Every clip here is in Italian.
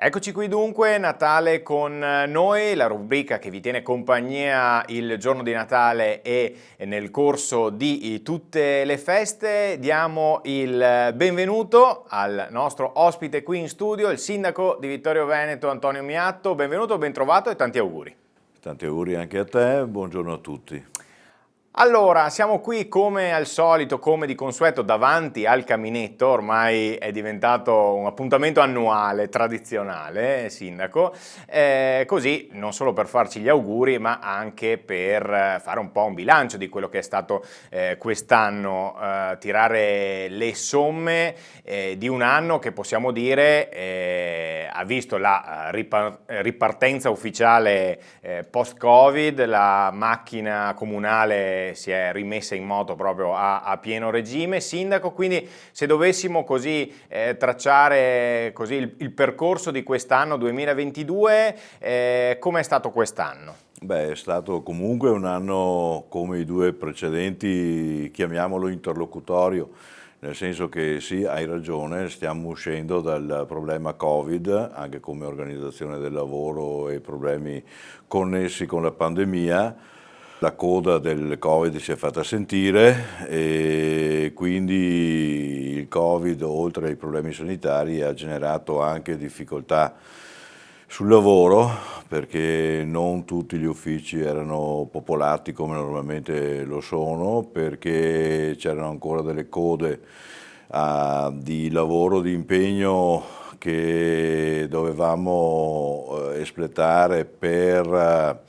Eccoci qui dunque, Natale con noi, la rubrica che vi tiene compagnia il giorno di Natale e nel corso di tutte le feste. Diamo il benvenuto al nostro ospite qui in studio, il sindaco di Vittorio Veneto, Antonio Miatto. Benvenuto, ben trovato e tanti auguri. Tanti auguri anche a te, buongiorno a tutti. Allora, siamo qui come al solito, come di consueto, davanti al caminetto, ormai è diventato un appuntamento annuale, tradizionale, sindaco, così non solo per farci gli auguri, ma anche per fare un po' un bilancio di quello che è stato quest'anno, tirare le somme di un anno che possiamo dire ha visto la ripartenza ufficiale post-Covid, la macchina comunale si è rimessa in moto proprio a pieno regime. Sindaco, quindi se dovessimo così tracciare così il percorso di quest'anno 2022, come è stato quest'anno? Beh, è stato comunque un anno come i due precedenti, chiamiamolo interlocutorio, nel senso che sì, hai ragione, stiamo uscendo dal problema Covid, anche come organizzazione del lavoro e problemi connessi con la pandemia. La coda del Covid si è fatta sentire e quindi il Covid, oltre ai problemi sanitari, ha generato anche difficoltà sul lavoro perché non tutti gli uffici erano popolati come normalmente lo sono, perché c'erano ancora delle code di lavoro, di impegno che dovevamo espletare per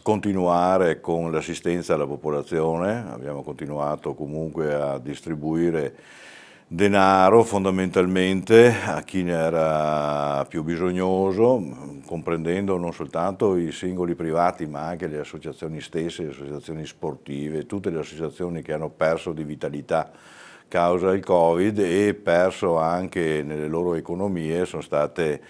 continuare con l'assistenza alla popolazione. Abbiamo continuato comunque a distribuire denaro fondamentalmente a chi ne era più bisognoso, comprendendo non soltanto i singoli privati ma anche le associazioni stesse, le associazioni sportive, tutte le associazioni che hanno perso di vitalità causa il Covid e perso anche nelle loro economie, sono state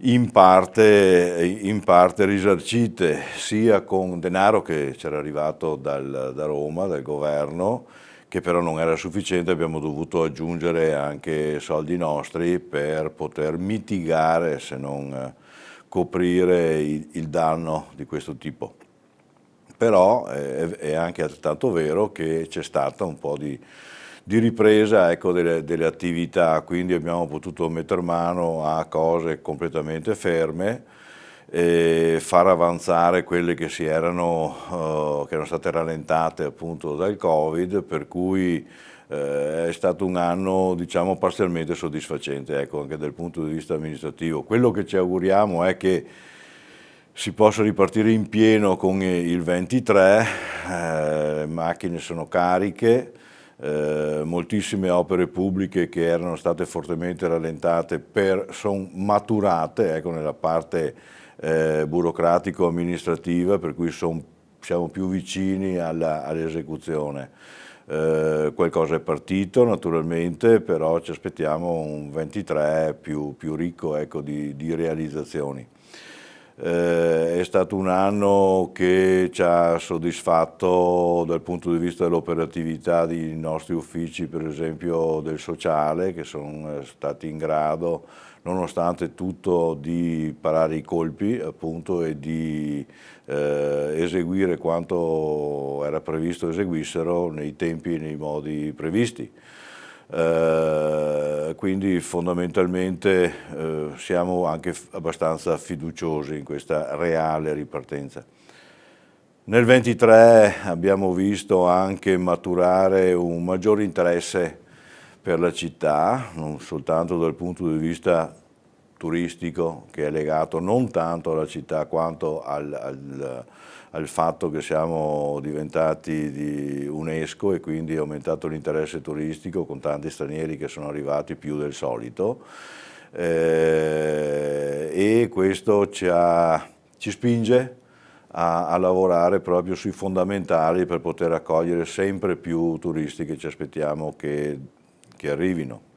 in parte risarcite sia con denaro che c'era arrivato da Roma, dal governo, che però non era sufficiente, abbiamo dovuto aggiungere anche soldi nostri per poter mitigare, se non coprire il danno di questo tipo. Però è anche altrettanto vero che c'è stata un po' di ripresa, ecco, delle attività, quindi abbiamo potuto mettere mano a cose completamente ferme e far avanzare quelle che che erano state rallentate appunto dal Covid, per cui è stato un anno, diciamo, parzialmente soddisfacente, ecco, anche dal punto di vista amministrativo. Quello che ci auguriamo è che si possa ripartire in pieno con il 23, le macchine sono cariche, moltissime opere pubbliche che erano state fortemente rallentate sono maturate, ecco, nella parte burocratico-amministrativa, per cui siamo più vicini all'esecuzione. Qualcosa è partito naturalmente, però ci aspettiamo un 23 più ricco, ecco, di realizzazioni. È stato un anno che ci ha soddisfatto dal punto di vista dell'operatività dei nostri uffici, per esempio del sociale, che sono stati in grado, nonostante tutto, di parare i colpi appunto e di eseguire quanto era previsto eseguissero nei tempi e nei modi previsti. Quindi fondamentalmente siamo anche abbastanza fiduciosi in questa reale ripartenza. Nel 23 abbiamo visto anche maturare un maggiore interesse per la città, non soltanto dal punto di vista turistico, che è legato non tanto alla città quanto al fatto che siamo diventati di UNESCO e quindi è aumentato l'interesse turistico con tanti stranieri che sono arrivati più del solito, e questo ci spinge a lavorare proprio sui fondamentali per poter accogliere sempre più turisti che ci aspettiamo che arrivino.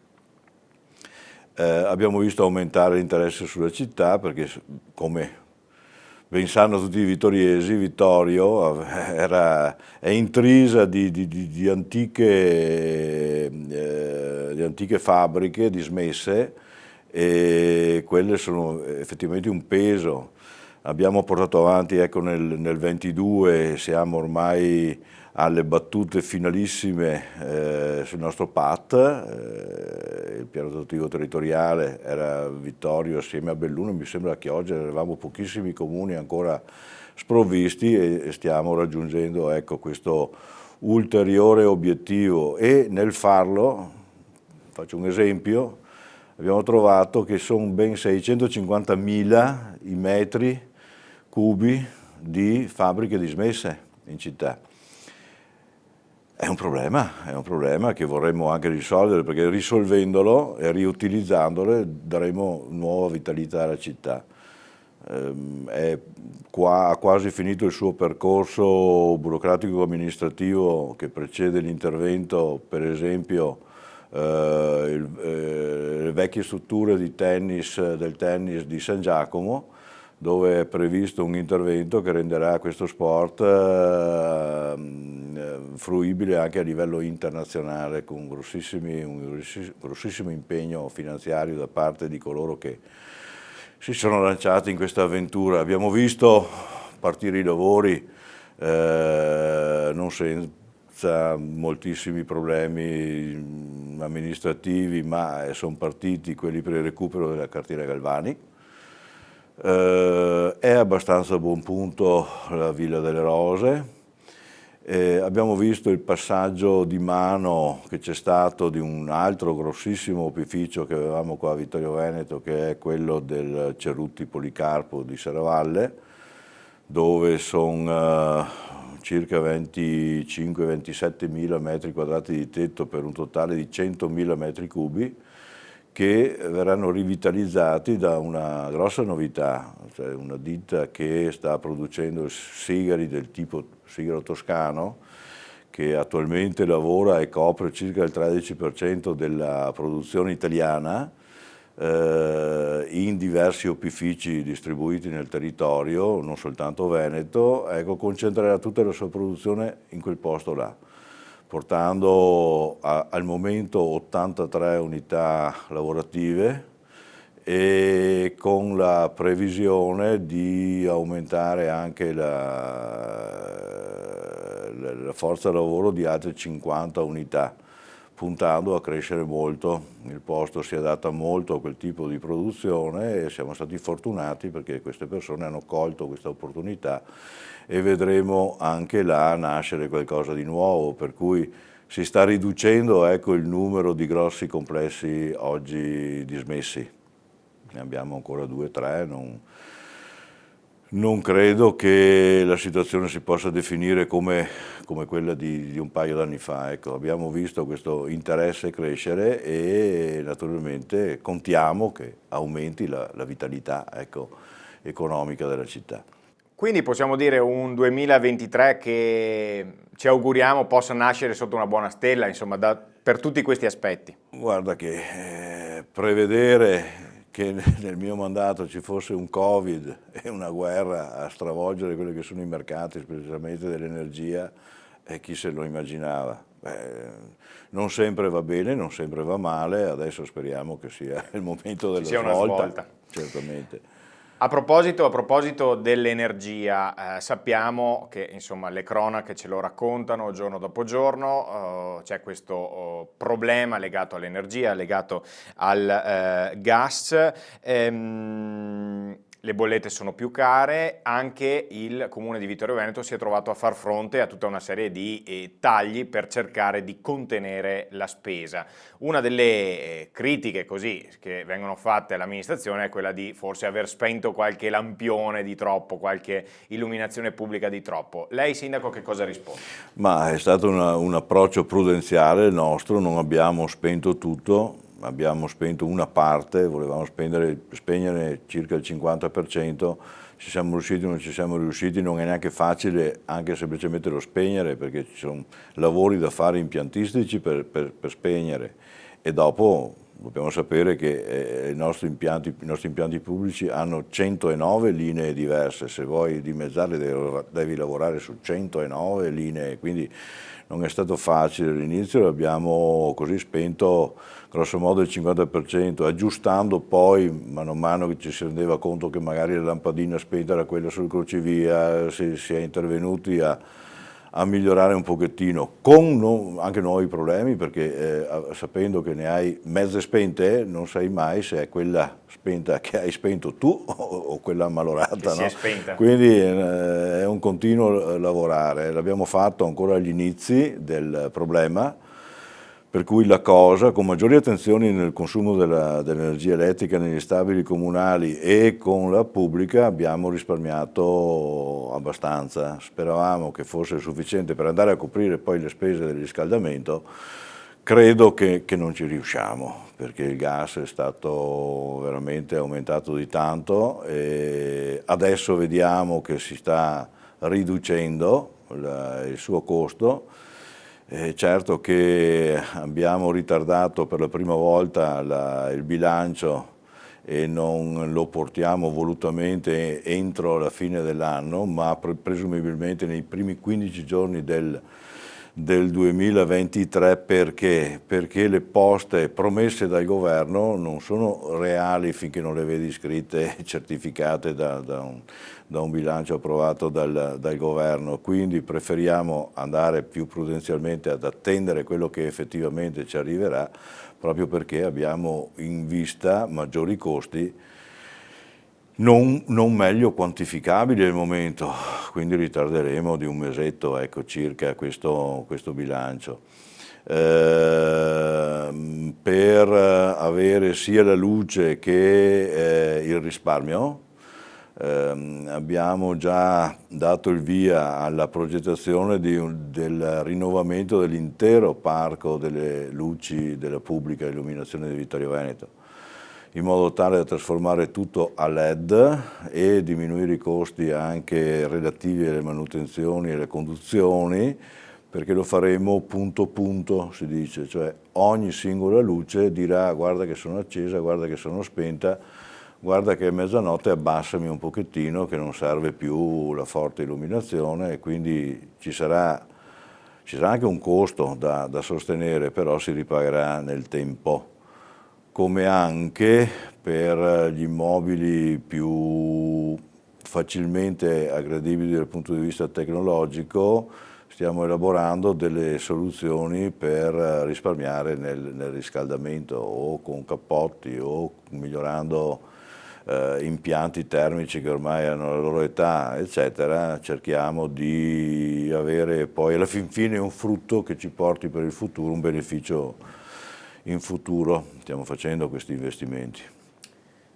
Abbiamo visto aumentare l'interesse sulla città perché, come ben sanno tutti i vittoriesi, Vittorio è intrisa di antiche fabbriche dismesse e quelle sono effettivamente un peso. Abbiamo portato avanti, ecco, nel 22 siamo ormai alle battute finalissime sul nostro PAT, il piano attuativo territoriale era Vittorio assieme a Belluno, mi sembra che oggi eravamo pochissimi comuni ancora sprovvisti e stiamo raggiungendo, ecco, questo ulteriore obiettivo, e nel farlo, faccio un esempio, abbiamo trovato che sono ben 650.000 i metri cubi di fabbriche dismesse in città. È un problema che vorremmo anche risolvere, perché risolvendolo e riutilizzandole daremo nuova vitalità alla città. Ha quasi finito il suo percorso burocratico-amministrativo che precede l'intervento, per esempio, le vecchie strutture di del tennis di San Giacomo, dove è previsto un intervento che renderà questo sport fruibile anche a livello internazionale, con un grossissimo impegno finanziario da parte di coloro che si sono lanciati in questa avventura. Abbiamo visto partire i lavori non senza moltissimi problemi amministrativi, ma sono partiti quelli per il recupero della cartiera Galvani. È abbastanza a buon punto la Villa delle Rose. Abbiamo visto il passaggio di mano che c'è stato di un altro grossissimo opificio che avevamo qua a Vittorio Veneto, che è quello del Cerutti Policarpo di Serravalle, dove sono circa 25-27 mila metri quadrati di tetto per un totale di 100.000 metri cubi, che verranno rivitalizzati da una grossa novità, cioè una ditta che sta producendo sigari del tipo sigaro toscano, che attualmente lavora e copre circa il 13% della produzione italiana in diversi opifici distribuiti nel territorio, non soltanto Veneto. Ecco, concentrerà tutta la sua produzione in quel posto là, portando al momento 83 unità lavorative e con la previsione di aumentare anche la forza lavoro di altre 50 unità, puntando a crescere molto. Il posto si adatta molto a quel tipo di produzione e siamo stati fortunati perché queste persone hanno colto questa opportunità e vedremo anche là nascere qualcosa di nuovo, per cui si sta riducendo, ecco, il numero di grossi complessi oggi dismessi. Ne abbiamo ancora 2 o 3, non credo che la situazione si possa definire come quella di un paio d'anni fa. Ecco, abbiamo visto questo interesse crescere e naturalmente contiamo che aumenti la vitalità, ecco, economica della città. Quindi possiamo dire un 2023 che ci auguriamo possa nascere sotto una buona stella, insomma, per tutti questi aspetti. Guarda che prevedere che nel mio mandato ci fosse un Covid e una guerra a stravolgere quelli che sono i mercati, specialmente dell'energia, chi se lo immaginava? Non sempre va bene, non sempre va male, adesso speriamo che sia il momento della svolta. Certamente. A proposito dell'energia, sappiamo che, insomma, le cronache ce lo raccontano giorno dopo giorno, c'è questo problema legato all'energia, legato al gas. Le bollette sono più care, anche il Comune di Vittorio Veneto si è trovato a far fronte a tutta una serie di tagli per cercare di contenere la spesa. Una delle critiche così che vengono fatte all'amministrazione è quella di forse aver spento qualche lampione di troppo, qualche illuminazione pubblica di troppo. Lei, Sindaco, che cosa risponde? Ma è stato un approccio prudenziale il nostro, non abbiamo spento tutto. Abbiamo spento una parte, volevamo spegnere circa il 50%, ci siamo riusciti o non ci siamo riusciti, non è neanche facile anche semplicemente lo spegnere, perché ci sono lavori da fare impiantistici per spegnere, e dopo Dobbiamo sapere che i nostri impianti pubblici hanno 109 linee diverse, se vuoi dimezzarle devi lavorare su 109 linee, quindi non è stato facile all'inizio, abbiamo così spento grosso modo il 50%, aggiustando poi mano a mano che ci si rendeva conto che magari la lampadina spenta era quella sul crocevia, si è intervenuti a migliorare un pochettino, con anche nuovi problemi, perché sapendo che ne hai mezze spente non sai mai se è quella spenta che hai spento tu o quella ammalorata, che si no? è spenta. Quindi è un continuo lavorare, l'abbiamo fatto ancora agli inizi del problema, per cui la cosa, con maggiori attenzioni nel consumo dell'energia elettrica negli stabili comunali e con la pubblica, abbiamo risparmiato abbastanza. Speravamo che fosse sufficiente per andare a coprire poi le spese del riscaldamento. Credo che non ci riusciamo, perché il gas è stato veramente aumentato di tanto e adesso vediamo che si sta riducendo il suo costo. Certo che abbiamo ritardato per la prima volta il bilancio e non lo portiamo volutamente entro la fine dell'anno, ma presumibilmente nei primi 15 giorni del 2023 perché le poste promesse dal governo non sono reali finché non le vedi scritte e certificate da un bilancio approvato dal governo, quindi preferiamo andare più prudenzialmente ad attendere quello che effettivamente ci arriverà, proprio perché abbiamo in vista maggiori costi non meglio quantificabili al momento, quindi ritarderemo di un mesetto, ecco, circa questo bilancio. Per avere sia la luce che il risparmio, abbiamo già dato il via alla progettazione del rinnovamento dell'intero parco delle luci della pubblica illuminazione di Vittorio Veneto, in modo tale da trasformare tutto a LED e diminuire i costi anche relativi alle manutenzioni e alle conduzioni, perché lo faremo punto punto, si dice, cioè ogni singola luce dirà guarda che sono accesa, guarda che sono spenta, guarda che è mezzanotte, abbassami un pochettino che non serve più la forte illuminazione, e quindi ci sarà anche un costo da sostenere, però si ripagherà nel tempo. Come anche per gli immobili più facilmente aggredibili dal punto di vista tecnologico, stiamo elaborando delle soluzioni per risparmiare nel riscaldamento, o con cappotti o migliorando impianti termici che ormai hanno la loro età, eccetera. Cerchiamo di avere poi alla fin fine un frutto che ci porti per il futuro, un beneficio in futuro. Stiamo facendo questi investimenti.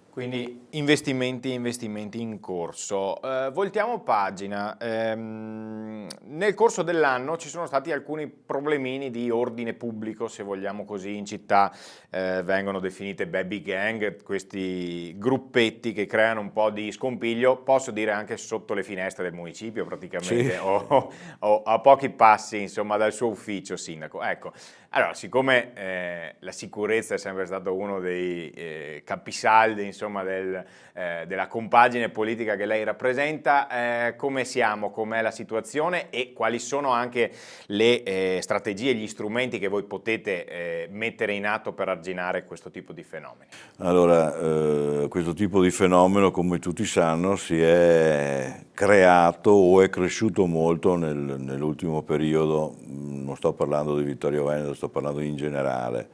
Quindi investimenti in corso. Voltiamo pagina. Nel corso dell'anno ci sono stati alcuni problemini di ordine pubblico, se vogliamo così, in città. Vengono definite baby gang, questi gruppetti che creano un po' di scompiglio, posso dire anche sotto le finestre del municipio praticamente, Sì. o a pochi passi insomma dal suo ufficio, sindaco. Ecco, allora, siccome la sicurezza è sempre stato uno dei capisaldi insomma, della compagine politica che lei rappresenta, come siamo, com'è la situazione e quali sono anche le strategie, gli strumenti che voi potete mettere in atto per arginare questo tipo di fenomeni? Allora, questo tipo di fenomeno, come tutti sanno, si è creato o è cresciuto molto nell'ultimo periodo. Non sto parlando di Vittorio Veneto, sto parlando in generale.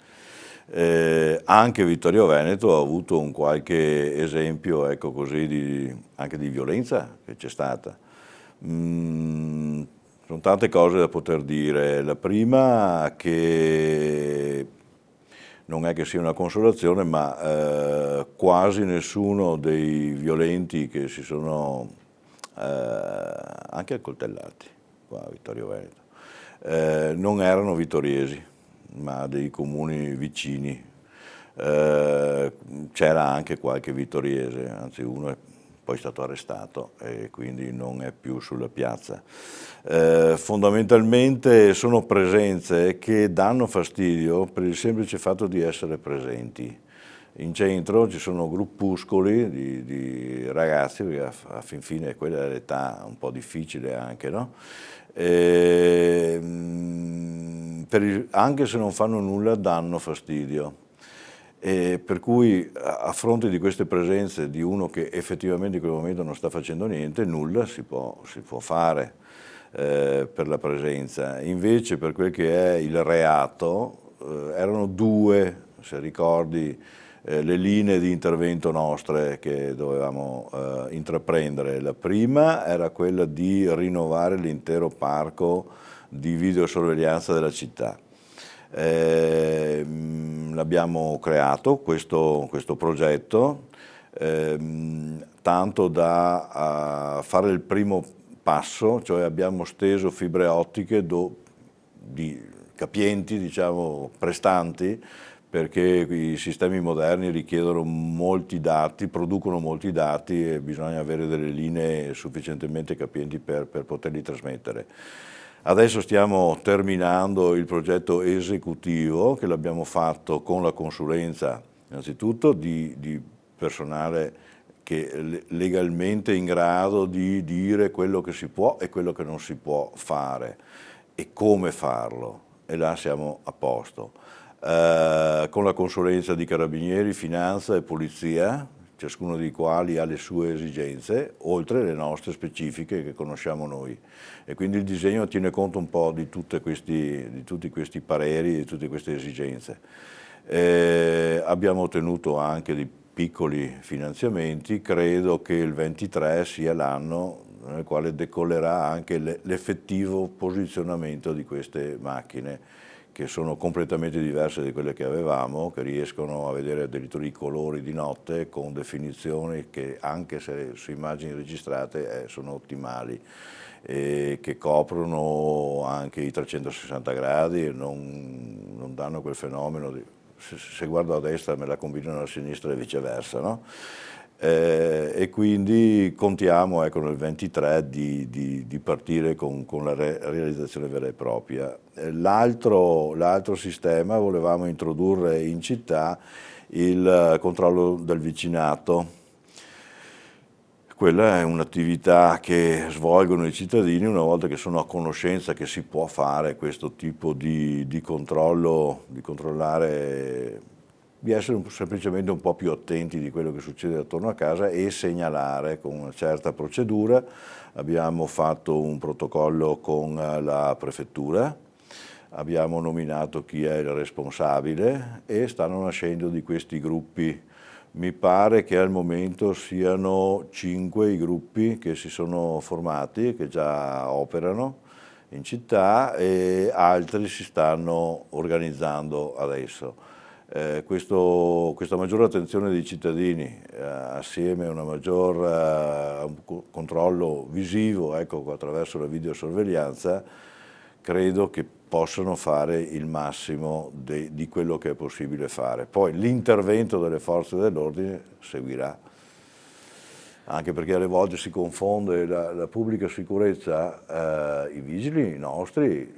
Anche Vittorio Veneto ha avuto un qualche esempio, ecco così, anche di violenza che c'è stata. Sono tante cose da poter dire. La prima, che non è che sia una consolazione, ma quasi nessuno dei violenti che si sono anche accoltellati qua a Vittorio Veneto non erano vittoriesi, ma dei comuni vicini. C'era anche qualche vittoriese, anzi uno poi è stato arrestato e quindi non è più sulla piazza. Fondamentalmente sono presenze che danno fastidio per il semplice fatto di essere presenti. In centro ci sono gruppuscoli di ragazzi, perché a fin fine quella è l'età un po' difficile anche, no? Anche se non fanno nulla danno fastidio. Per cui a fronte di queste presenze di uno che effettivamente in quel momento non sta facendo niente, nulla si può fare per la presenza. Invece per quel che è il reato, erano due, se ricordi, le linee di intervento nostre che dovevamo intraprendere. La prima era quella di rinnovare l'intero parco di videosorveglianza della città. L'abbiamo creato questo progetto, tanto da fare il primo passo, cioè abbiamo steso fibre ottiche di capienti, diciamo, prestanti, perché i sistemi moderni richiedono molti dati, producono molti dati e bisogna avere delle linee sufficientemente capienti per poterli trasmettere. Adesso stiamo terminando il progetto esecutivo, che l'abbiamo fatto con la consulenza innanzitutto di personale che legalmente è in grado di dire quello che si può e quello che non si può fare e come farlo, e là siamo a posto. Con la consulenza di Carabinieri, Finanza e Polizia, ciascuno dei quali ha le sue esigenze, oltre le nostre specifiche che conosciamo noi. E quindi il disegno tiene conto un po' di tutti questi pareri, di tutte queste esigenze. Abbiamo ottenuto anche dei piccoli finanziamenti, credo che il 23 sia l'anno nel quale decollerà anche l'effettivo posizionamento di queste macchine, che sono completamente diverse da quelle che avevamo, che riescono a vedere addirittura i colori di notte con definizioni che, anche se su immagini registrate, sono ottimali, e che coprono anche i 360 gradi e non danno quel fenomeno di se guardo a destra me la combinano a sinistra e viceversa, no? E quindi contiamo, ecco, nel 23 di partire con la realizzazione vera e propria. L'altro sistema volevamo introdurre in città il controllo del vicinato. Quella è un'attività che svolgono i cittadini una volta che sono a conoscenza che si può fare questo tipo di controllo, di controllare, di essere semplicemente un po' più attenti di quello che succede attorno a casa e segnalare con una certa procedura. Abbiamo fatto un protocollo con la prefettura, abbiamo nominato chi è il responsabile e stanno nascendo di questi gruppi. Mi pare che al momento siano 5 i gruppi che si sono formati e che già operano in città, e altri si stanno organizzando adesso. Questa maggiore attenzione dei cittadini, assieme a un controllo visivo, ecco, attraverso la videosorveglianza, credo che possano fare il massimo di quello che è possibile fare. Poi l'intervento delle forze dell'ordine seguirà, anche perché alle volte si confonde la pubblica sicurezza, i vigili nostri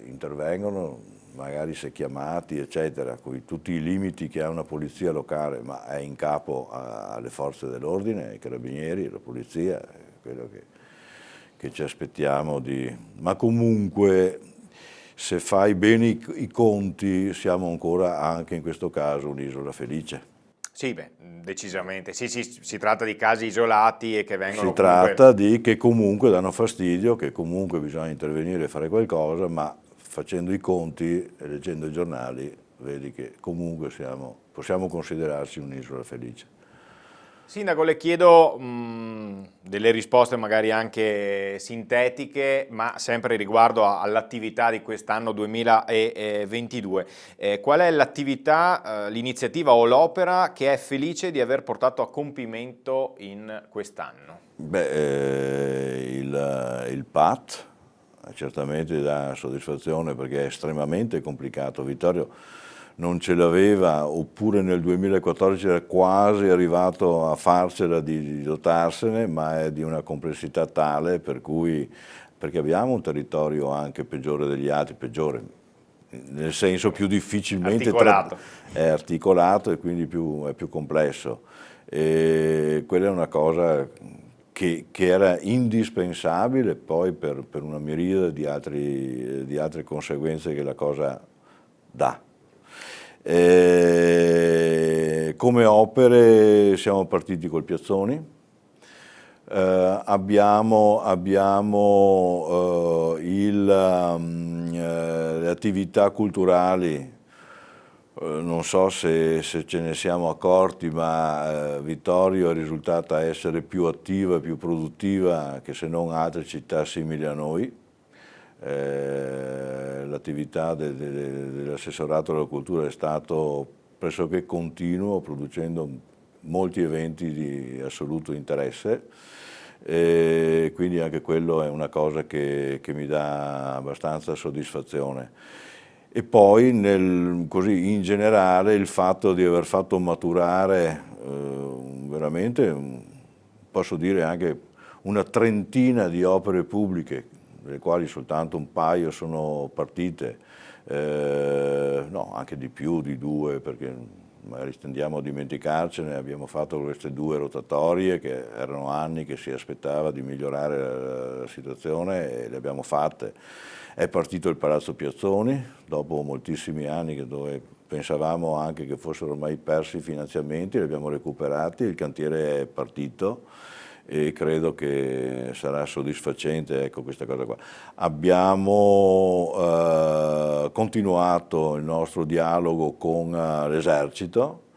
intervengono, magari se chiamati, eccetera, con tutti i limiti che ha una polizia locale, ma è in capo alle forze dell'ordine, ai carabinieri, alla polizia, è quello che ci aspettiamo Ma comunque, se fai bene i conti, siamo ancora anche in questo caso un'isola felice. Sì, beh, decisamente. Sì, si tratta di casi isolati e che vengono Si comunque... tratta che comunque danno fastidio, che comunque bisogna intervenire e fare qualcosa, ma facendo i conti e leggendo i giornali vedi che comunque possiamo considerarci un'isola felice. Sindaco, le chiedo delle risposte magari anche sintetiche, ma sempre riguardo all'attività di quest'anno 2022. Qual è l'attività, l'iniziativa o l'opera che è felice di aver portato a compimento in quest'anno? Beh, il PAT certamente dà soddisfazione perché è estremamente complicato. Vittorio, non ce l'aveva, oppure nel 2014 era quasi arrivato a farcela di dotarsene, ma è di una complessità tale per cui, perché abbiamo un territorio anche peggiore degli altri, peggiore nel senso più difficilmente è articolato e quindi è più complesso. E quella è una cosa che era indispensabile poi per una miriade di altre conseguenze che la cosa dà. Come opere siamo partiti col Piazzoni, abbiamo le attività culturali, non so se ce ne siamo accorti, ma Vittorio è risultata essere più attiva e più produttiva che se non altre città simili a noi. L'attività dell'assessorato alla cultura è stato pressoché continuo, producendo molti eventi di assoluto interesse, e quindi anche quello è una cosa che mi dà abbastanza soddisfazione. E poi così in generale il fatto di aver fatto maturare veramente, posso dire anche una trentina di opere pubbliche, delle quali soltanto un paio sono partite, no, anche di più di 2, perché magari tendiamo a dimenticarcene. Abbiamo fatto queste 2 rotatorie che erano anni che si aspettava di migliorare la situazione e le abbiamo fatte. È partito il Palazzo Piazzoni, dopo moltissimi anni dove pensavamo anche che fossero ormai persi i finanziamenti, li abbiamo recuperati, il cantiere è partito e credo che sarà soddisfacente, ecco, questa cosa qua. Abbiamo continuato il nostro dialogo con l'esercito,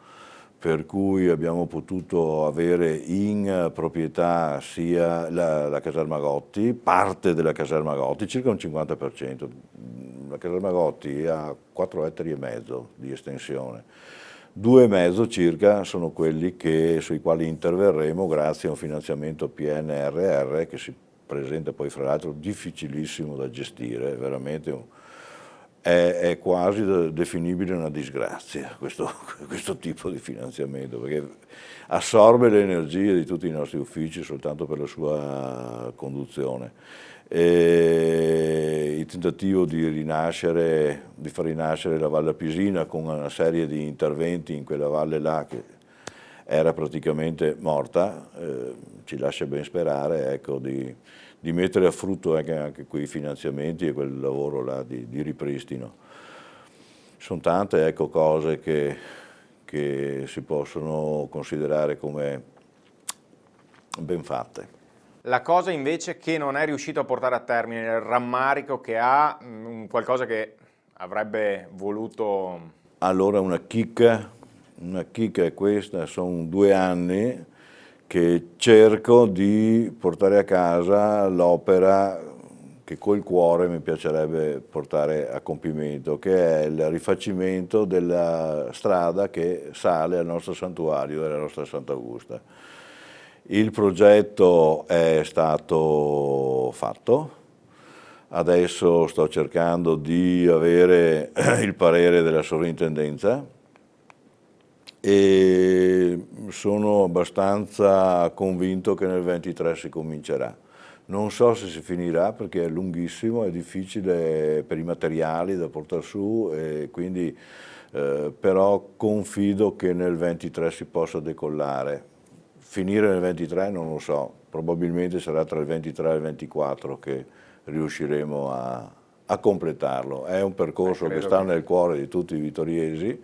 per cui abbiamo potuto avere in proprietà sia la caserma Gotti, parte della caserma Gotti, circa un 50%. La caserma Gotti ha 4,5 ettari di estensione. 2,5 circa sono quelli sui quali interverremo grazie a un finanziamento PNRR che si presenta poi fra l'altro difficilissimo da gestire, veramente è quasi definibile una disgrazia questo tipo di finanziamento, perché assorbe le energie di tutti i nostri uffici soltanto per la sua conduzione. E il tentativo di far rinascere la Valle Pisina con una serie di interventi in quella valle là che era praticamente morta, ci lascia ben sperare, ecco, di mettere a frutto anche quei finanziamenti e quel lavoro là di ripristino. Sono tante, ecco, cose che si possono considerare come ben fatte. La cosa invece che non è riuscito a portare a termine, il rammarico che ha, qualcosa che avrebbe voluto... Allora una chicca è questa, sono 2 anni che cerco di portare a casa l'opera che col cuore mi piacerebbe portare a compimento, che è il rifacimento della strada che sale al nostro santuario della nostra Sant'Augusta. Il progetto è stato fatto, adesso sto cercando di avere il parere della sovrintendenza e sono abbastanza convinto che nel 23 si comincerà. Non so se si finirà perché è lunghissimo, è difficile per i materiali da portare su e quindi però confido che nel 23 si possa decollare. Finire nel 23 non lo so, probabilmente sarà tra il 23 e il 24 che riusciremo a completarlo. È un percorso che sta nel cuore di tutti i vittoriesi.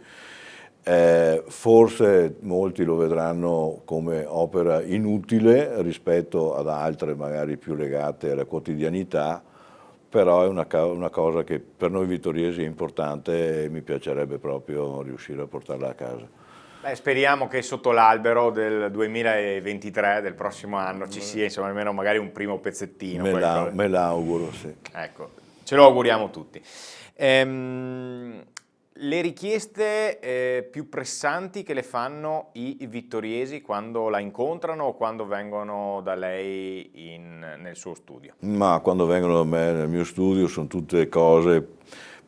Forse molti lo vedranno come opera inutile rispetto ad altre magari più legate alla quotidianità, però è una cosa che per noi vittoriesi è importante e mi piacerebbe proprio riuscire a portarla a casa. Beh, speriamo che sotto l'albero del 2023, del prossimo anno, ci sia insomma almeno magari un primo pezzettino. Me l'auguro, sì. Ecco, ce lo auguriamo tutti. Le richieste più pressanti che le fanno i vittoriesi quando la incontrano o quando vengono da lei nel suo studio? Ma quando vengono da me nel mio studio sono tutte cose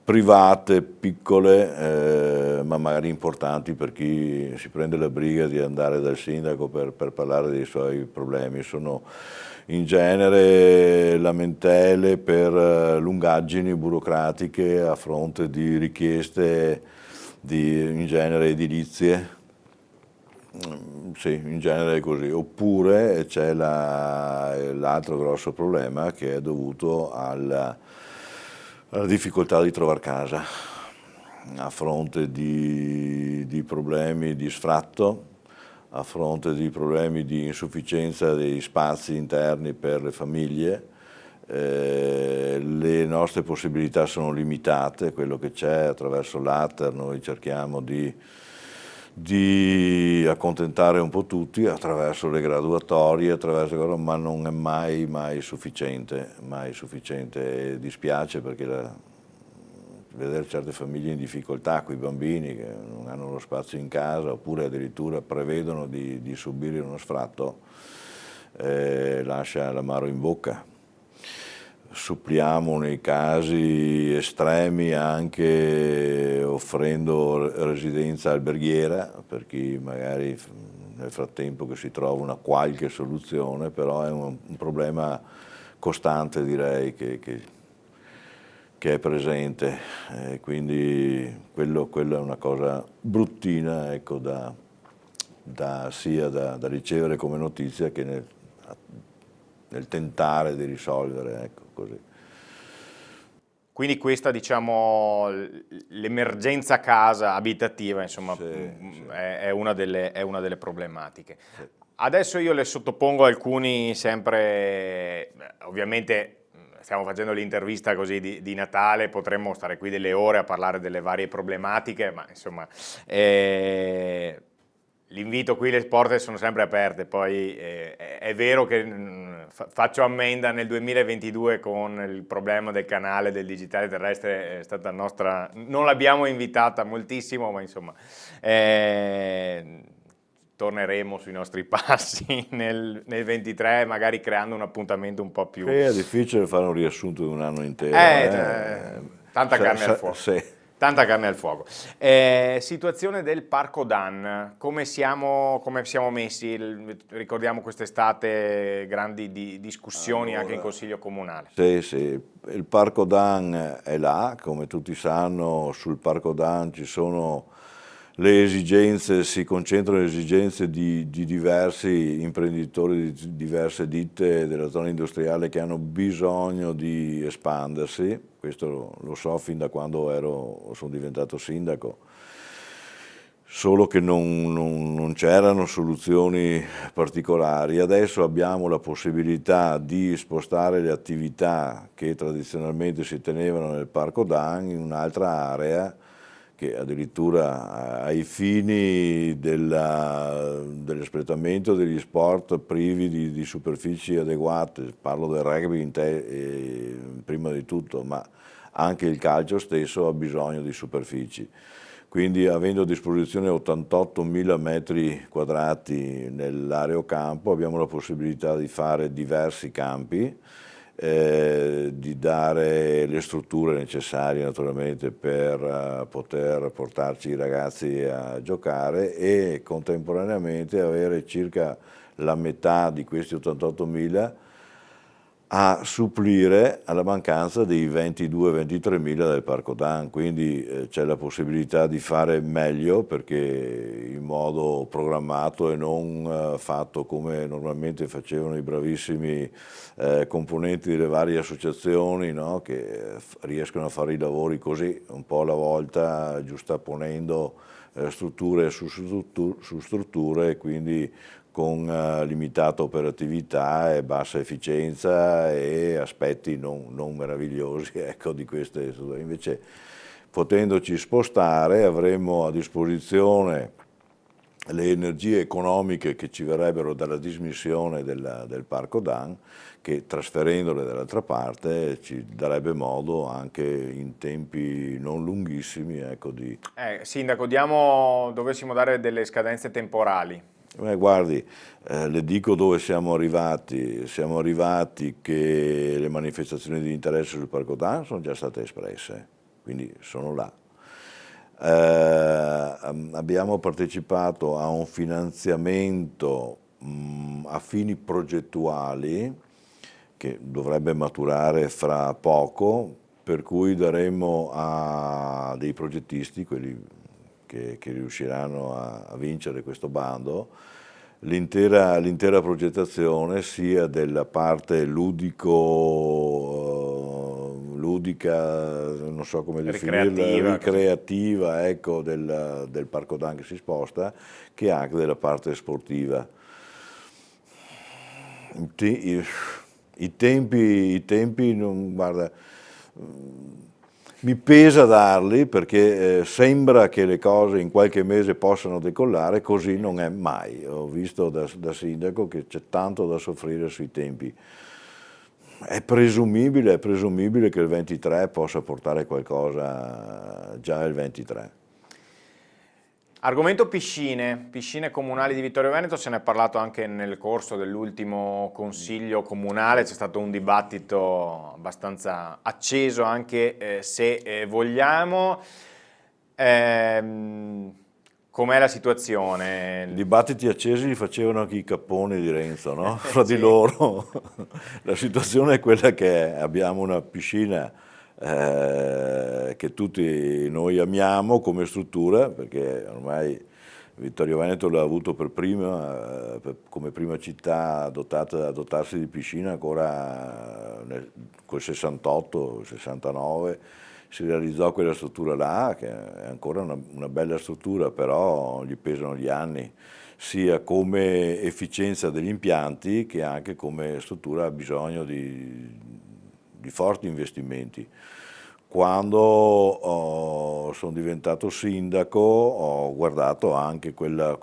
private, piccole, ma magari importanti per chi si prende la briga di andare dal sindaco per parlare dei suoi problemi. Sono in genere lamentele per lungaggini burocratiche a fronte di richieste in genere edilizie. Sì, in genere è così. Oppure c'è l'altro grosso problema che è dovuto alla difficoltà di trovare casa a fronte di problemi di sfratto, a fronte di problemi di insufficienza dei spazi interni per le famiglie. Le nostre possibilità sono limitate, quello che c'è attraverso l'ATER noi cerchiamo di accontentare un po' tutti attraverso le graduatorie, ma non è mai sufficiente, mai sufficiente. E dispiace perché vedere certe famiglie in difficoltà, quei bambini che non hanno lo spazio in casa oppure addirittura prevedono di subire uno sfratto, lascia l'amaro in bocca. Suppliamo nei casi estremi anche offrendo residenza alberghiera per chi magari nel frattempo che si trova una qualche soluzione, però è un problema costante, direi, che è presente, quindi quello è una cosa bruttina, ecco, sia da ricevere come notizia che nel tentare di risolvere, ecco, così. Quindi questa, diciamo, l'emergenza casa abitativa, insomma, Sì. È una delle problematiche. Sì. Adesso io le sottopongo alcuni sempre, ovviamente stiamo facendo l'intervista così di Natale, potremmo stare qui delle ore a parlare delle varie problematiche, ma insomma l'invito qui, le porte sono sempre aperte, poi è vero che faccio ammenda nel 2022 con il problema del canale del digitale terrestre, è stata nostra, non l'abbiamo invitata moltissimo, ma insomma torneremo sui nostri passi nel 23, magari creando un appuntamento un po' più... È difficile fare un riassunto di un anno intero. Tanta carne al fuoco. Sì. Tanta carne al fuoco. Situazione del Parco Dan, come siamo messi? Ricordiamo quest'estate grandi discussioni anche in Consiglio Comunale. Sì, il Parco Dan è là, come tutti sanno, sul Parco Dan ci sono le esigenze, si concentrano le esigenze di diversi imprenditori, di diverse ditte della zona industriale che hanno bisogno di espandersi, questo lo so fin da quando sono diventato sindaco, solo che non c'erano soluzioni particolari. Adesso abbiamo la possibilità di spostare le attività che tradizionalmente si tenevano nel Parco Dan in un'altra area, che addirittura ai fini dell'espletamento degli sport privi di superfici adeguate, parlo del rugby prima di tutto, ma anche il calcio stesso ha bisogno di superfici. Quindi avendo a disposizione 88.000 metri quadrati nell'aerocampo abbiamo la possibilità di fare diversi campi, di dare le strutture necessarie naturalmente per poter portarci i ragazzi a giocare e contemporaneamente avere circa la metà di questi 88.000 a supplire alla mancanza dei 22-23.000 del Parco Dan, quindi c'è la possibilità di fare meglio perché in modo programmato e non fatto come normalmente facevano i bravissimi componenti delle varie associazioni, no? Che riescono a fare i lavori così, un po' alla volta, giustapponendo strutture su strutture e quindi con limitata operatività e bassa efficienza e aspetti non meravigliosi, ecco, di queste strutture. Invece, potendoci spostare, avremmo a disposizione le energie economiche che ci verrebbero dalla dismissione del Parco Dan, che trasferendole dall'altra parte ci darebbe modo anche in tempi non lunghissimi, ecco, di... Sindaco, dovessimo dare delle scadenze temporali. Guardi, le dico dove siamo arrivati che le manifestazioni di interesse sul Parco Dan sono già state espresse, quindi sono là. Abbiamo partecipato a un finanziamento a fini progettuali che dovrebbe maturare fra poco, per cui daremo a dei progettisti, quelli che riusciranno a vincere questo bando, l'intera progettazione sia della parte ludica, non so come definirla, ricreativa, ecco, del Parco Dan che si sposta, che anche della parte sportiva. I tempi non, guarda, mi pesa darli perché sembra che le cose in qualche mese possano decollare, così non è mai. Ho visto da sindaco che c'è tanto da soffrire sui tempi. È presumibile che il 23 possa portare qualcosa già il 23. Argomento piscine comunali di Vittorio Veneto, se ne è parlato anche nel corso dell'ultimo consiglio comunale, c'è stato un dibattito abbastanza acceso anche se vogliamo. Com'è la situazione? I dibattiti accesi li facevano anche i capponi di Renzo, no? Fra Sì. di loro. La situazione è quella che abbiamo una piscina che tutti noi amiamo come struttura, perché ormai Vittorio Veneto l'ha avuto per prima, come prima città a dotarsi di piscina ancora col 68, 69, si realizzò quella struttura là, che è ancora una bella struttura, però gli pesano gli anni, sia come efficienza degli impianti che anche come struttura ha bisogno di forti investimenti. Quando sono diventato sindaco ho guardato anche quella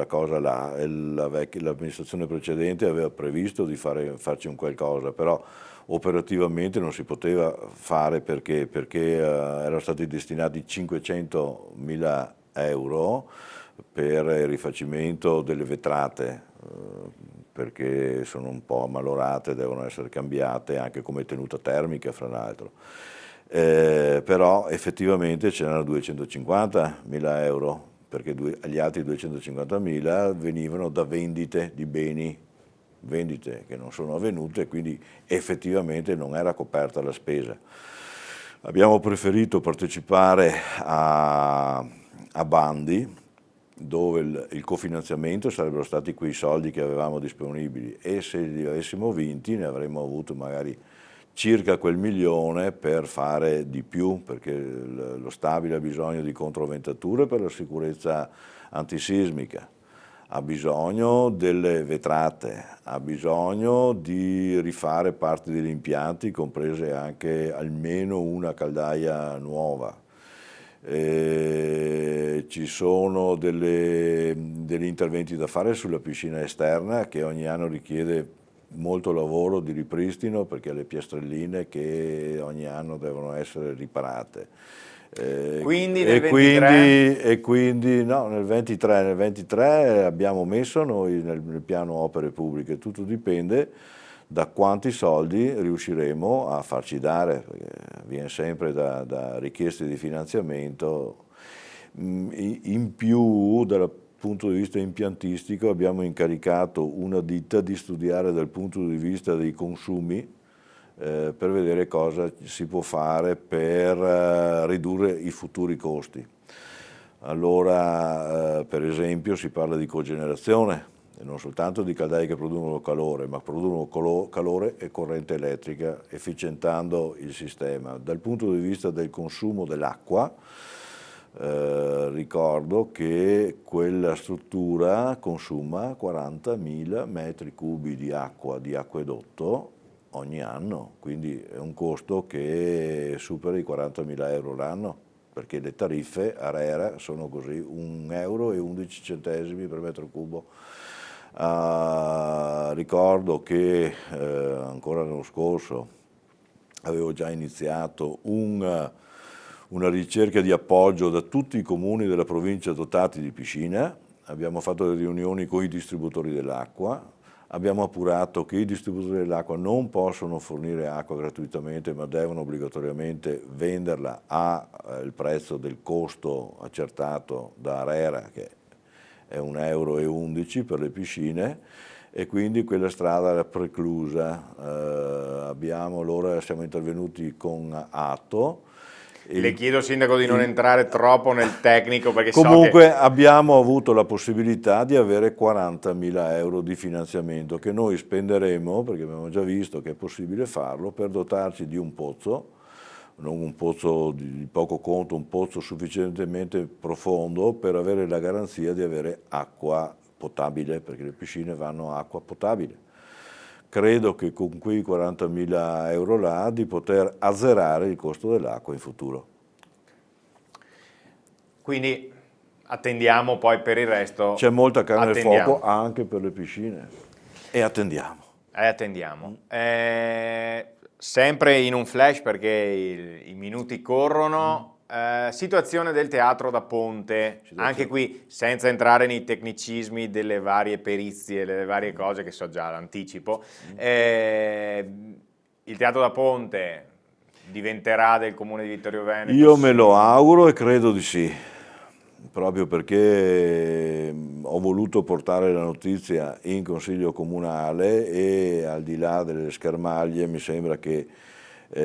cosa là, l'amministrazione precedente aveva previsto di farci un qualcosa, però operativamente non si poteva fare perché erano stati destinati 500.000 euro per il rifacimento delle vetrate, perché sono un po' ammalorate, devono essere cambiate anche come tenuta termica fra l'altro. Però effettivamente c'erano 250.000 euro, perché gli altri 250.000 venivano da vendite di beni, vendite che non sono avvenute, quindi effettivamente non era coperta la spesa. Abbiamo preferito partecipare a bandi dove il cofinanziamento sarebbero stati quei soldi che avevamo disponibili, e se li avessimo vinti ne avremmo avuto magari circa quel 1.000.000 per fare di più, perché lo stabile ha bisogno di controventature per la sicurezza antisismica, ha bisogno delle vetrate, ha bisogno di rifare parti degli impianti, comprese anche almeno una caldaia nuova. Ci sono degli interventi da fare sulla piscina esterna che ogni anno richiede molto lavoro di ripristino, perché le piastrelline che ogni anno devono essere riparate. Quindi nel 23? Quindi no, nel 23 abbiamo messo noi nel piano opere pubbliche, tutto dipende da quanti soldi riusciremo a farci dare, perché viene sempre da richieste di finanziamento. In più, dal punto di vista impiantistico, abbiamo incaricato una ditta di studiare dal punto di vista dei consumi per vedere cosa si può fare per ridurre i futuri costi. Allora, per esempio, si parla di cogenerazione, e non soltanto di caldaie che producono calore, ma producono calore e corrente elettrica, efficientando il sistema. Dal punto di vista del consumo dell'acqua, ricordo che quella struttura consuma 40.000 metri cubi di acqua di acquedotto ogni anno, quindi è un costo che supera i 40.000 euro l'anno, perché le tariffe ARERA sono così, 1,11 euro per metro cubo. Ricordo che ancora l'anno scorso avevo già iniziato una ricerca di appoggio da tutti i comuni della provincia dotati di piscina, abbiamo fatto le riunioni con i distributori dell'acqua, abbiamo appurato che i distributori dell'acqua non possono fornire acqua gratuitamente, ma devono obbligatoriamente venderla al prezzo del costo accertato da ARERA, che è 1,11 € per le piscine, e quindi quella strada era preclusa. Allora siamo intervenuti con atto. Le chiedo, Sindaco, di non entrare troppo nel tecnico, perché Comunque so che... abbiamo avuto la possibilità di avere 40.000 euro di finanziamento che noi spenderemo, perché abbiamo già visto che è possibile farlo, per dotarci di un pozzo, non un pozzo di poco conto, un pozzo sufficientemente profondo per avere la garanzia di avere acqua potabile, perché le piscine vanno a acqua potabile. Credo che con quei 40.000 euro là di poter azzerare il costo dell'acqua in futuro. Quindi attendiamo poi per il resto. C'è molta carne al attendiamo. fuoco anche per le piscine e attendiamo. Attendiamo. Sempre in un flash, perché i minuti corrono. Situazione del teatro da ponte, anche qui senza entrare nei tecnicismi delle varie perizie, delle varie cose che so già d'anticipo. Il teatro da ponte diventerà del comune di Vittorio Veneto? Io me lo auguro e credo di sì, proprio perché ho voluto portare la notizia in consiglio comunale e al di là delle schermaglie mi sembra che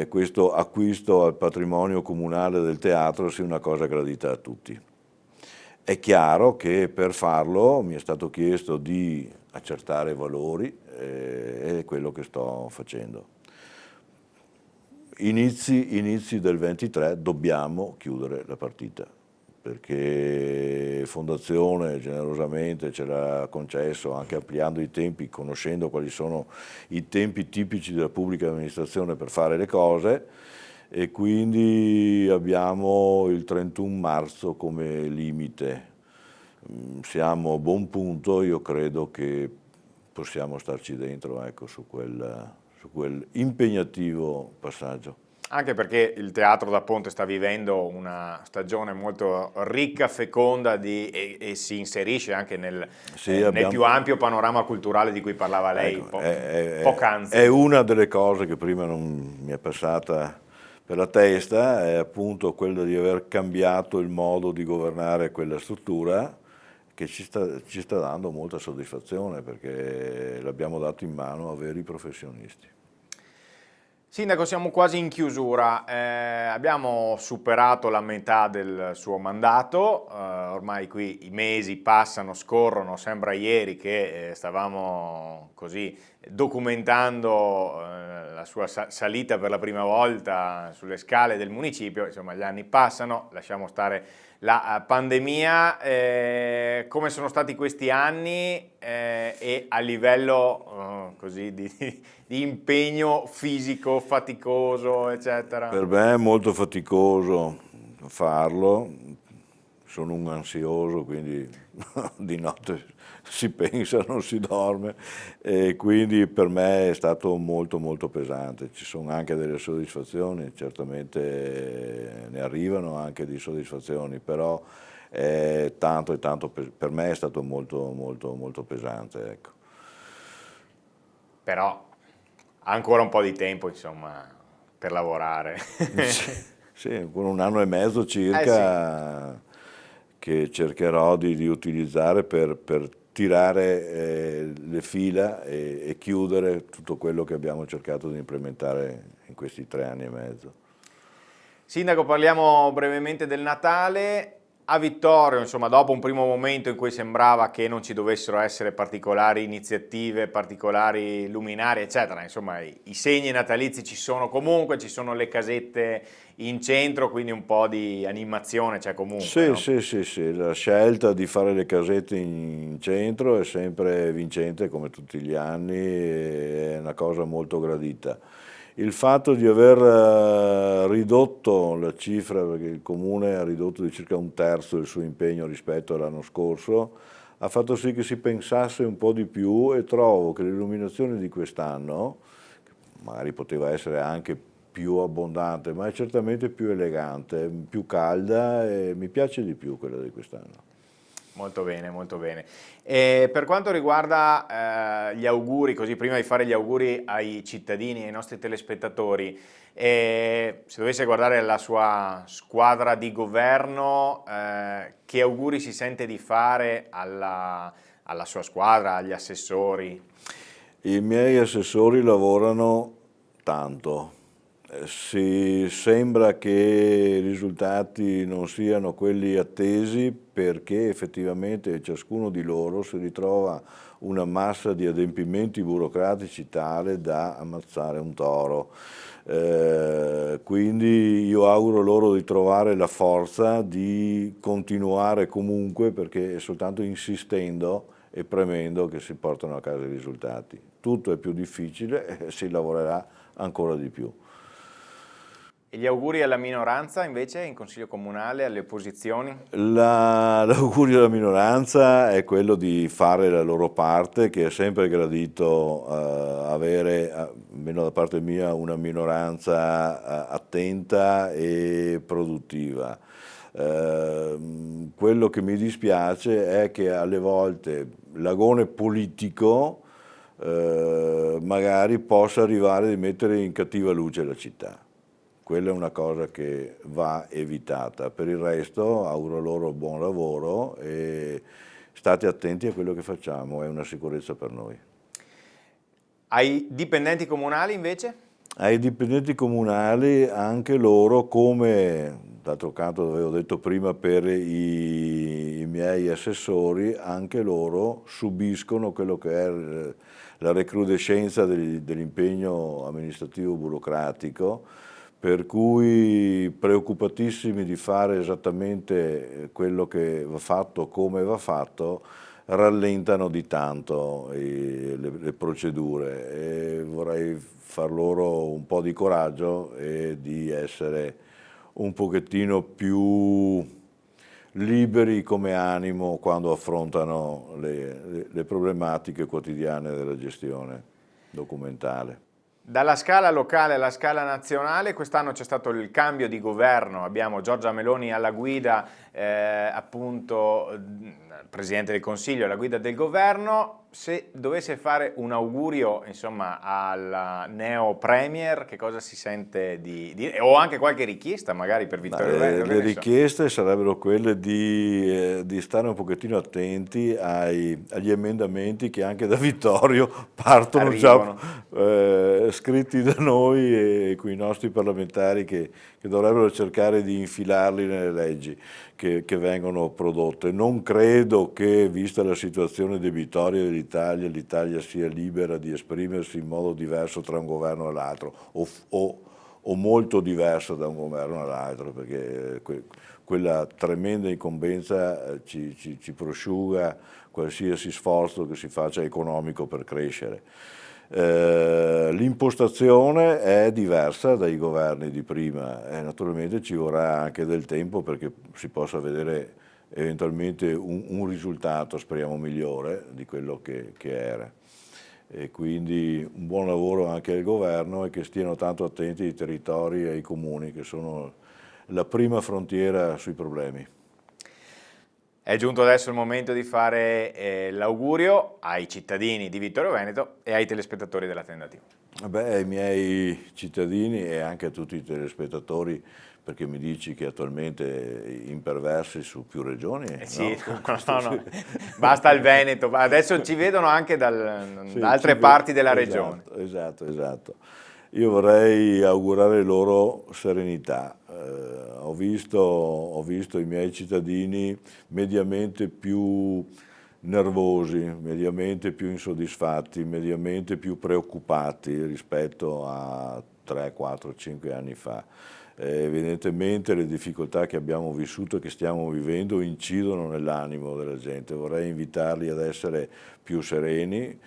questo acquisto al patrimonio comunale del teatro sia una cosa gradita a tutti. È chiaro che per farlo mi è stato chiesto di accertare i valori e è quello che sto facendo. Inizi del 23 dobbiamo chiudere la partita, perché Fondazione generosamente ce l'ha concesso, anche ampliando i tempi, conoscendo quali sono i tempi tipici della pubblica amministrazione per fare le cose, e quindi abbiamo il 31 marzo come limite. Siamo a buon punto, io credo che possiamo starci dentro, ecco, su quel impegnativo passaggio. Anche perché il teatro da ponte sta vivendo una stagione molto ricca, feconda e si inserisce anche nel più ampio panorama culturale di cui parlava lei poc'anzi. È una delle cose che prima non mi è passata per la testa, è appunto quella di aver cambiato il modo di governare quella struttura, che ci sta dando molta soddisfazione, perché l'abbiamo dato in mano a veri professionisti. Sindaco, siamo quasi in chiusura, abbiamo superato la metà del suo mandato, ormai qui i mesi passano, scorrono, sembra ieri che stavamo così documentando la sua salita per la prima volta sulle scale del municipio. Insomma, gli anni passano, lasciamo stare la pandemia. Come sono stati questi anni e a livello così di impegno fisico, faticoso, eccetera? Per me è molto faticoso farlo, sono un ansioso, quindi di notte si pensa, non si dorme, e quindi per me è stato molto molto pesante. Ci sono anche delle soddisfazioni, certamente ne arrivano anche di soddisfazioni, però tanto e tanto per me è stato molto molto molto pesante, ecco. Però ancora un po' di tempo, insomma, per lavorare. Sì, con 1 anno e mezzo circa, sì, che cercherò di utilizzare per tirare le fila e chiudere tutto quello che abbiamo cercato di implementare in questi 3 anni e mezzo. Sindaco, parliamo brevemente del Natale. A Vittorio, insomma, dopo un primo momento in cui sembrava che non ci dovessero essere particolari iniziative, particolari luminari, eccetera, insomma, i segni natalizi ci sono comunque, ci sono le casette in centro, quindi un po' di animazione c'è comunque, Sì, no? sì, la scelta di fare le casette in centro è sempre vincente come tutti gli anni, è una cosa molto gradita. Il fatto di aver ridotto la cifra, perché il Comune ha ridotto di circa 1/3 il suo impegno rispetto all'anno scorso, ha fatto sì che si pensasse un po' di più, e trovo che l'illuminazione di quest'anno, che magari poteva essere anche più abbondante, ma è certamente più elegante, più calda, e mi piace di più quella di quest'anno. Molto bene, molto bene. E per quanto riguarda gli auguri, così prima di fare gli auguri ai cittadini e ai nostri telespettatori, se dovesse guardare la sua squadra di governo, che auguri si sente di fare alla sua squadra, agli assessori? I miei assessori lavorano tanto. Sembra che i risultati non siano quelli attesi perché effettivamente ciascuno di loro si ritrova una massa di adempimenti burocratici tale da ammazzare un toro. Quindi io auguro loro di trovare la forza di continuare comunque, perché è soltanto insistendo e premendo che si portano a casa i risultati. Tutto è più difficile e si lavorerà ancora di più. E gli auguri alla minoranza invece in Consiglio Comunale, alle opposizioni? L'augurio della minoranza è quello di fare la loro parte, che è sempre gradito avere, almeno da parte mia, una minoranza attenta e produttiva. Quello che mi dispiace è che alle volte l'agone politico magari possa arrivare a mettere in cattiva luce la città. Quella è una cosa che va evitata. Per il resto auguro loro buon lavoro e state attenti a quello che facciamo, è una sicurezza per noi. Ai dipendenti comunali invece? Ai dipendenti comunali anche loro, come d'altro canto avevo detto prima per i miei assessori, anche loro subiscono quello che è la recrudescenza dell'impegno amministrativo burocratico, per cui preoccupatissimi di fare esattamente quello che va fatto, come va fatto, rallentano di tanto le procedure, e vorrei far loro un po' di coraggio e di essere un pochettino più liberi come animo quando affrontano le problematiche quotidiane della gestione documentale. Dalla scala locale alla scala nazionale, quest'anno c'è stato il cambio di governo, abbiamo Giorgia Meloni alla guida, appunto Presidente del Consiglio alla guida del governo. Se dovesse fare un augurio, insomma, al neo Premier, che cosa si sente di dire? O anche qualche richiesta magari per Vittorio Veneto? Le richieste sarebbero quelle di stare un pochettino attenti agli emendamenti che anche da Vittorio partono Arrivano. già scritti da noi e con i nostri parlamentari che dovrebbero cercare di infilarli nelle leggi che vengono prodotte. Non credo che, vista la situazione debitoria dell'Italia, l'Italia sia libera di esprimersi in modo diverso tra un governo e l'altro, o molto diverso da un governo all'altro, perché quella tremenda incombenza ci prosciuga qualsiasi sforzo che si faccia economico per crescere. L'impostazione è diversa dai governi di prima e naturalmente ci vorrà anche del tempo perché si possa vedere eventualmente un risultato, speriamo migliore, di quello che era. E quindi un buon lavoro anche al governo e che stiano tanto attenti ai territori e ai comuni che sono la prima frontiera sui problemi. È giunto adesso il momento di fare l'augurio ai cittadini di Vittorio Veneto e ai telespettatori della Tenda TV. Beh, ai miei cittadini e anche a tutti i telespettatori, perché mi dici che attualmente imperversi su più regioni? Sì, no? no. Basta il Veneto, adesso ci vedono anche da altre parti della regione. Esatto. Io vorrei augurare loro serenità. Ho visto i miei cittadini mediamente più nervosi, mediamente più insoddisfatti, mediamente più preoccupati rispetto a 3, 4, 5 anni fa. Evidentemente le difficoltà che abbiamo vissuto e che stiamo vivendo incidono nell'animo della gente. Vorrei invitarli ad essere più sereni.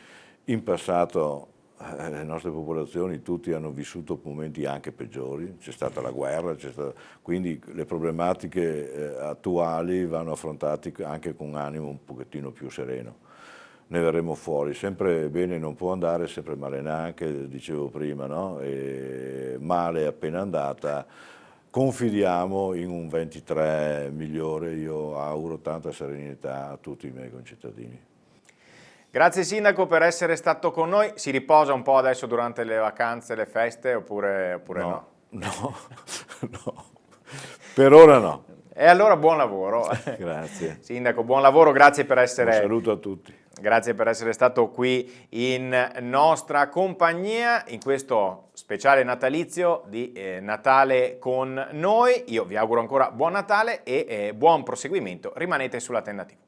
In passato le nostre popolazioni, tutti hanno vissuto momenti anche peggiori, c'è stata la guerra, quindi le problematiche attuali vanno affrontate anche con un animo un pochettino più sereno. Ne verremo fuori, sempre bene non può andare, sempre male neanche, dicevo prima, no? E male appena andata, confidiamo in un 23 migliore. Io auguro tanta serenità a tutti i miei concittadini. Grazie Sindaco per essere stato con noi. Si riposa un po' adesso durante le vacanze, le feste oppure no? No, no, per ora no. E allora buon lavoro. Grazie. Sindaco, buon lavoro, grazie per essere... Un saluto a tutti. Grazie per essere stato qui in nostra compagnia in questo speciale natalizio di Natale con noi. Io vi auguro ancora buon Natale e buon proseguimento. Rimanete sulla Tenna TV.